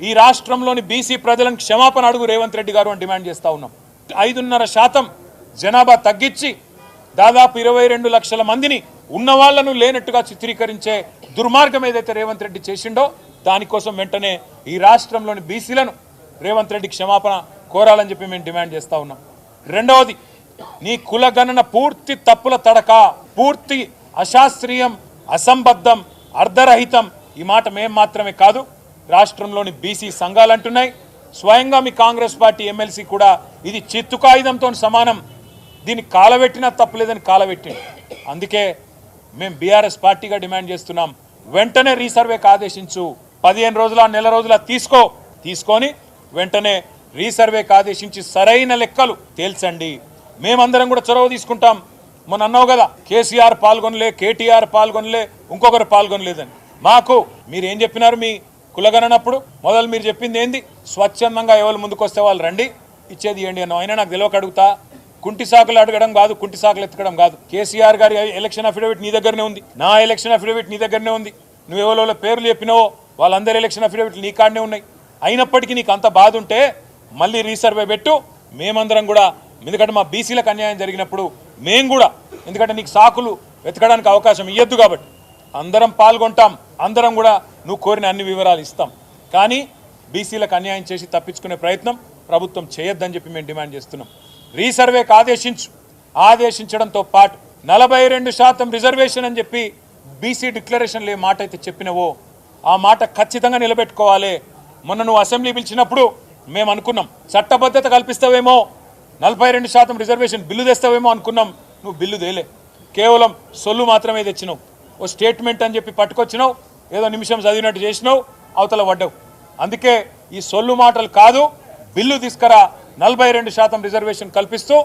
ఈ రాష్ట్రంలోని బీసీ ప్రజలను క్షమాపణ అడుగు రేవంత్ రెడ్డి గారు అని డిమాండ్ చేస్తా ఉన్నాం. 5.5% జనాభా తగ్గించి దాదాపు 22 లక్షల మందిని ఉన్నవాళ్లను లేనట్టుగా చిత్రీకరించే దుర్మార్గం ఏదైతే రేవంత్ రెడ్డి చేసిండో దానికోసం వెంటనే ఈ రాష్ట్రంలోని బీసీలను రేవంత్ రెడ్డి క్షమాపణ కోరాలని చెప్పి మేము డిమాండ్ చేస్తా ఉన్నాం. రెండవది, నీ కులగణన పూర్తి తప్పుల తడక, పూర్తి అశాస్త్రీయం, అసంబద్ధం, అర్ధరహితం. ఈ మాట మేము మాత్రమే కాదు, రాష్ట్రంలోని బీసీ సంఘాలు అంటున్నాయి. స్వయంగా మీ కాంగ్రెస్ పార్టీ ఎమ్మెల్సీ కూడా ఇది చిత్తు కాగితంతో సమానం, దీన్ని కాలబెట్టినా తప్పులేదని కాలబెట్టింది. అందుకే మేము బీఆర్ఎస్ పార్టీగా డిమాండ్ చేస్తున్నాం, వెంటనే రీసర్వేకి ఆదేశించు. 15 రోజుల నెల రోజుల తీసుకొని వెంటనే రీసర్వేకి ఆదేశించి సరైన లెక్కలు తేల్చండి. మేమందరం కూడా చొరవ తీసుకుంటాం. మొన్న అన్నావు కదా, కేసీఆర్ పాల్గొనలే, కేటీఆర్ పాల్గొనలే, ఇంకొకరు పాల్గొనలేదని. మాకు మీరు ఏం చెప్పినారు మీ కులగణనప్పుడు? మొదలు మీరు చెప్పింది ఏంది? స్వచ్ఛందంగా ఎవరు ముందుకు వస్తే వాళ్ళు రండి, ఇచ్చేది ఏంటి అన్నావు. అయినా నాకు తెలియక అడుగుతా, కుంటి సాకులు అడగడం కాదు, కుంటి సాకులు ఎత్తకడం కాదు. కేసీఆర్ గారి ఎలక్షన్ అఫిడవిట్ నీ దగ్గరనే ఉంది, నా ఎలక్షన్ అఫిడవిట్ నీ దగ్గరనే ఉంది. నువ్వు ఎవరో పేర్లు చెప్పినావో వాళ్ళందరి ఎలక్షన్ అఫిడవిట్లు నీ కాడనే ఉన్నాయి. అయినప్పటికీ నీకు అంత బాధ ఉంటే మళ్ళీ రీసర్వే పెట్టు. మేమందరం కూడా, ఎందుకంటే మా బీసీలకు అన్యాయం జరిగినప్పుడు మేము కూడా, ఎందుకంటే నీకు సాకులు వెతకడానికి అవకాశం ఇవ్వద్దు కాబట్టి అందరం పాల్గొంటాం, అందరం కూడా నువ్వు కోరిన అన్ని వివరాలు ఇస్తాం. కానీ బీసీలకు అన్యాయం చేసి తప్పించుకునే ప్రయత్నం ప్రభుత్వం చేయొద్దని చెప్పి మేము డిమాండ్ చేస్తున్నాం. రీసర్వేకి ఆదేశించడంతో పాటు 42% రిజర్వేషన్ అని చెప్పి బీసీ డిక్లరేషన్లో ఏ మాట అయితే చెప్పినవో ఆ మాట ఖచ్చితంగా నిలబెట్టుకోవాలి. మొన్న నువ్వు అసెంబ్లీ పిలిచినప్పుడు మేము అనుకున్నాం చట్టబద్ధత కల్పిస్తావేమో, 42% రిజర్వేషన్ బిల్లు తెస్తావేమో అనుకున్నాం. నువ్వు బిల్లు తేలే, కేవలం సొల్లు మాత్రమే తెచ్చినావు. ఓ స్టేట్మెంట్ అని చెప్పి పట్టుకొచ్చినావు, ఏదో నిమిషం చదివినట్టు చేసినావు, అవతల పడ్డావు. అందుకే ఈ సొల్లు మాటలు కాదు, బిల్లు తీసుకురా, 42% రిజర్వేషన్ కల్పిస్తూ